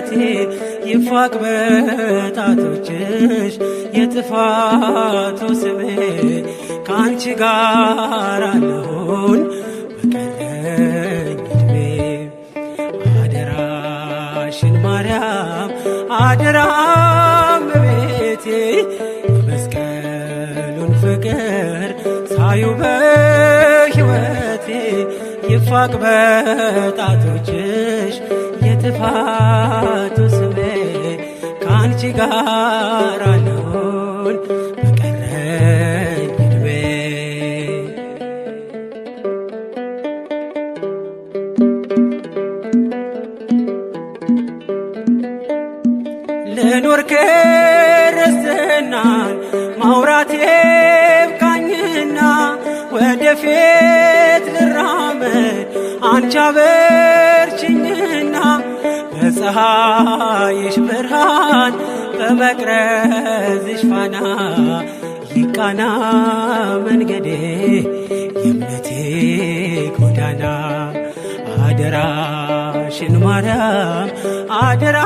ሕይወቴ ይፋቅ በጣቶችሽ የጥፋቱ ስሜ ከአንቺ ጋር አለሁኝ በቀረኝ ዕድሜ። አደራሽን ማርያም አደራ እመቤቴ የመስቀሉን ፍቅር ሳዩ በሕይወቴ ይፋቅ በጣቶችሽ የጥፋቱ ስሜ ከአንቺ ጋር አለሁኝ በቀረኝ ዕድሜ። ልኑር ክርስትናን ማውራቴ ይብቃኝና ወደፊት ልራመድ አንቺ አበርችኝና በፀሐይሽ ብርሃን በመቅረዝሽ ፋና ይቃና መንገዴ የእምነቴ ጎዳና። አደራሽን ማርያም አደራ